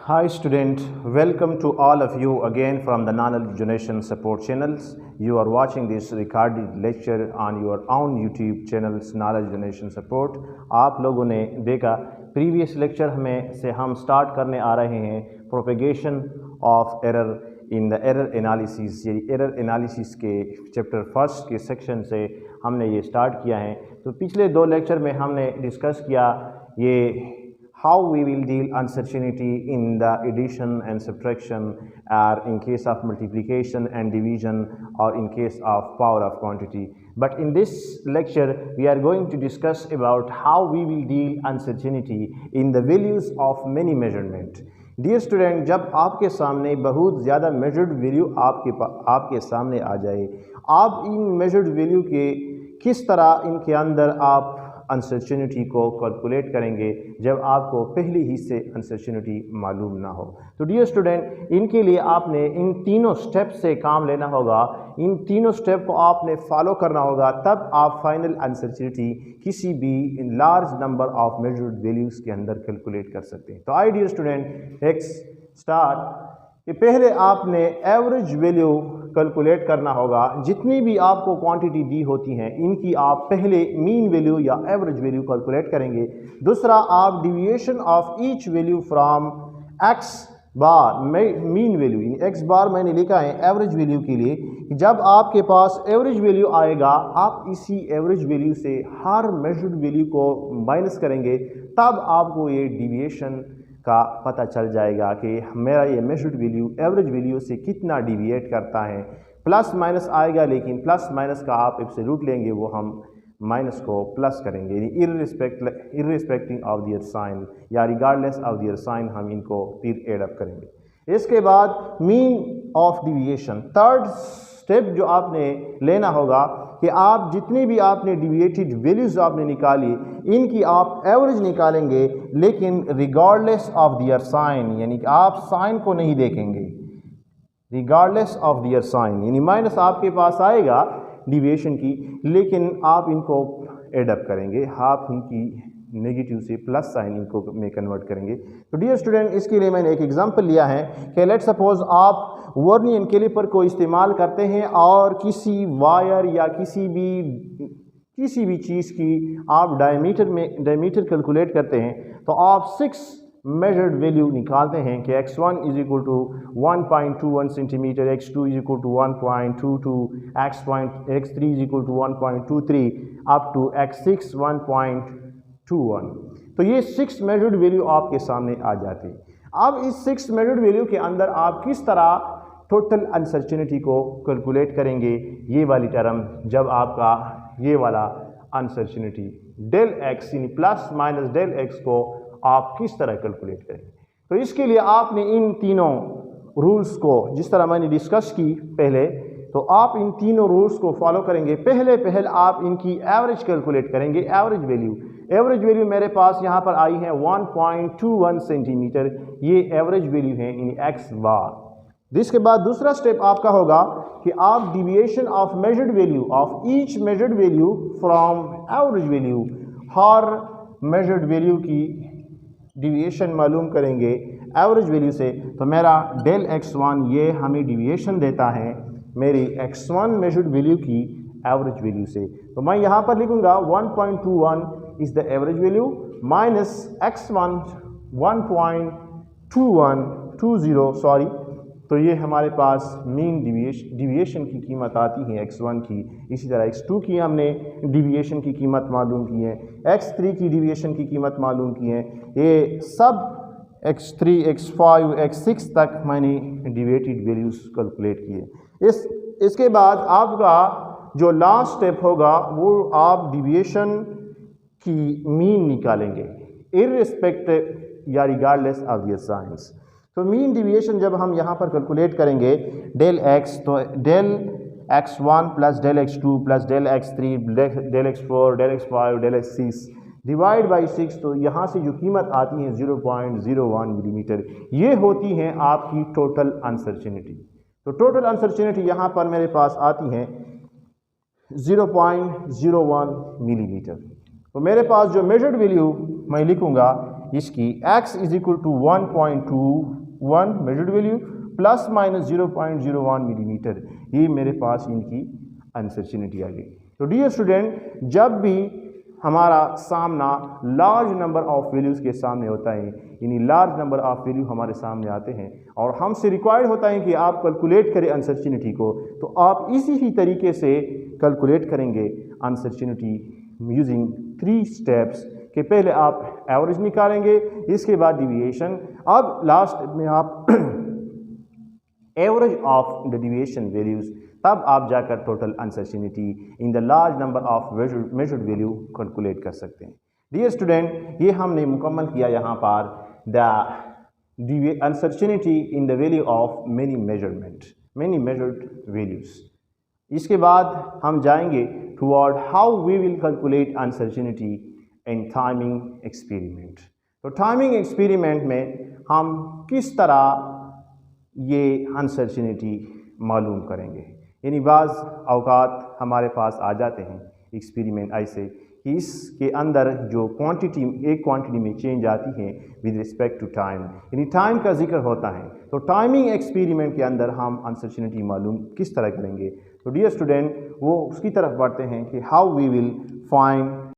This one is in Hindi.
Hi student, welcome to all of you again from the Knowledge Generation support channels. You are watching this recorded lecture on your own YouTube channels Knowledge Generation support. आप लोगों ने देखा प्रीवियस लेक्चर में से हम स्टार्ट करने आ रहे हैं propagation of error in the error analysis. ये एरर एनालिसिस के चैप्टर फर्स्ट के सेक्शन से हमने ये स्टार्ट किया है। तो पिछले दो लेक्चर में हमने डिस्कस किया ये how we will deal uncertainty in the addition and subtraction or in case of multiplication and division or in case of power of quantity. But in this lecture we are going to discuss about how we will deal uncertainty in the values of many measurement. Dear student, जब आपके सामने बहुत ज़्यादा measured value आपके सामने आ जाए, आप इन measured value के किस तरह इनके अंदर आप अनसर्टेनिटी को कैलकुलेट करेंगे जब आपको पहले ही से अनसर्टेनिटी मालूम ना हो। तो डियर स्टूडेंट, इनके लिए आपने इन तीनों स्टेप से काम लेना होगा, इन तीनों स्टेप को आपने फॉलो करना होगा, तब आप फाइनल अनसर्टेनिटी किसी भी large number of measured values के अंदर कैलकुलेट कर सकते हैं। तो आई डियर स्टूडेंट, लेट्स स्टार्ट। कि पहले आपने एवरेज वैल्यू कैलकुलेट करना होगा। जितनी भी आपको क्वांटिटी दी होती हैं इनकी आप पहले मीन वैल्यू या एवरेज वैल्यू कैलकुलेट करेंगे। दूसरा, आप deviation of each value from X bar mean value in X bar मैंने लिखा है एवरेज वैल्यू के लिए। जब आपके पास एवरेज वैल्यू आएगा आप इसी एवरेज वैल्यू से हर मेजर्ड वैल्यू को माइनस करेंगे, तब आपको ये डिविएशन का पता चल जाएगा कि मेरा ये मेजर्ड वैल्यू एवरेज वैल्यू से कितना डिविएट करता है। प्लस माइनस आएगा, लेकिन प्लस माइनस का आप एब्सोल्यूट लेंगे, वो हम माइनस को प्लस करेंगे, यानी इर्रिस्पेक्टिव ऑफ दियर साइन या रिगार्डलेस ऑफ दियर साइन हम इनको फिर एड अप करेंगे। इसके बाद mean of deviation, third step जो आपने लेना होगा कि आप जितनी भी आपने डिविएटेड वैल्यूज़ आपने निकाली इनकी आप एवरेज निकालेंगे, लेकिन रिगार्डलेस ऑफ दियर साइन, यानी कि आप साइन को नहीं देखेंगे, रिगार्डलेस ऑफ दियर साइन, यानी माइनस आपके पास आएगा डिविएशन की, लेकिन आप इनको एडअप करेंगे, आप इनकी नेगेटिव से प्लस साइन इनको में कन्वर्ट करेंगे। तो डियर स्टूडेंट, इसके लिए मैंने एक एग्जांपल लिया है कि लेट्स सपोज आप वर्नियर कैलिपर को इस्तेमाल करते हैं और किसी वायर या किसी भी चीज़ की आप डायमीटर कैलकुलेट करते हैं, तो आप 6 मेजर्ड वैल्यू निकालते हैं कि x1 is equal to 1.21 centimetre, x2 is equal to 1.22, x3 is equal to 1.23 up to x6 1.21। तो ये 6 मेजर्ड वैल्यू आपके सामने आ जाती है। अब इस 6 मेजर्ड वैल्यू के अंदर आप किस तरह टोटल अनसर्टेनिटी को कैलकुलेट करेंगे, ये वाली टर्म जब आपका ये वाला अनसर्टेनिटी डेल एक्स यानी प्लस माइनस डेल एक्स को आप किस तरह कैलकुलेट करेंगे। तो इसके लिए आपने इन तीनों रूल्स को जिस तरह मैंने डिस्कस की पहले, तो आप इन तीनों रूल्स को फॉलो करेंगे। पहले आप इनकी एवरेज कैलकुलेट करेंगे। एवरेज वैल्यू मेरे पास यहाँ पर आई है 1.21 सेंटीमीटर, ये एवरेज वैल्यू है इन एक्स बार। जिसके बाद दूसरा स्टेप आपका होगा कि आप deviation of measured value of each measured value from average value, her measured value की डिविएशन मालूम करेंगे एवरेज वैल्यू से। तो मेरा डेल x1 ये हमें डिविएशन देता है मेरी x1 मेजर्ड वैल्यू की एवरेज वैल्यू से। तो मैं यहाँ पर लिखूँगा 1.21 is the average value minus x1 1.2120 तो ये हमारे पास मीन डिविएशन की कीमत आती है x1 की। इसी तरह x2 की हमने डिविएशन की कीमत मालूम की है, x3 की डिविएशन की कीमत मालूम की है, ये सब x3 x5 x6 तक मैंने डिविएटेड वैल्यूज़ कैलकुलेट किए। इसके बाद आपका जो लास्ट स्टेप होगा वो आप डिविएशन की मीन निकालेंगे इर्रिस्पेक्टिव या रिगार्डलेस ऑफ दियर साइंस। तो मीन डिविएशन जब हम यहाँ पर कैलकुलेट करेंगे डेल x, तो del x1 plus del x2 plus del x3 del x4 del x5 del x6 divide by 6, तो यहाँ से जो कीमत आती है 0.01 मिलीमीटर, ये होती हैं आपकी टोटल अनसर्टेनिटी। तो टोटल अनसर्टेनिटी यहाँ पर मेरे पास आती है 0.01 मिलीमीटर। तो मेरे पास जो मेजर्ड वैल्यू मैं लिखूँगा इसकी x is equal to 1.2 1 measured value plus minus 0.01 millimetre, ये मेरे पास इनकी अनसर्टेनिटी आ गई। तो डियर स्टूडेंट, जब भी हमारा सामना लार्ज नंबर ऑफ वैल्यूज़ के सामने होता है, यानी लार्ज नंबर ऑफ वैल्यू हमारे सामने आते हैं और हमसे रिक्वायर्ड होता है कि आप कैलकुलेट करें अनसर्टेनिटी को, तो आप इसी ही तरीके से कैलकुलेट करेंगे अनसर्टेनिटी यूजिंग 3 स्टेप्स कि पहले आप एवरेज निकालेंगे, इसके बाद डिविएशन, अब लास्ट में आप average of the deviation values, तब आप जाकर total uncertainty in the large number of measured value calculate कर सकते हैं। डियर स्टूडेंट, ये हमने मुकम्मल किया यहाँ पर the uncertainty in the value of many measured values. इसके बाद हम जाएंगे toward how we will calculate uncertainty in timing experiment. तो टाइमिंग एक्सपेरिमेंट में हम किस तरह ये अनसर्टेनिटी मालूम करेंगे, यानी बाज़ औकात हमारे पास आ जाते हैं एक्सपेरिमेंट ऐसे कि इसके अंदर जो क्वांटिटी, एक क्वांटिटी में चेंज आती है विद रिस्पेक्ट टू टाइम, यानी टाइम का जिक्र होता है। तो टाइमिंग एक्सपेरिमेंट के अंदर हम अनसर्टेनिटी मालूम किस तरह करेंगे। तो डियर स्टूडेंट, वो उसकी तरफ बढ़ते हैं कि हाउ वी विल फाइंड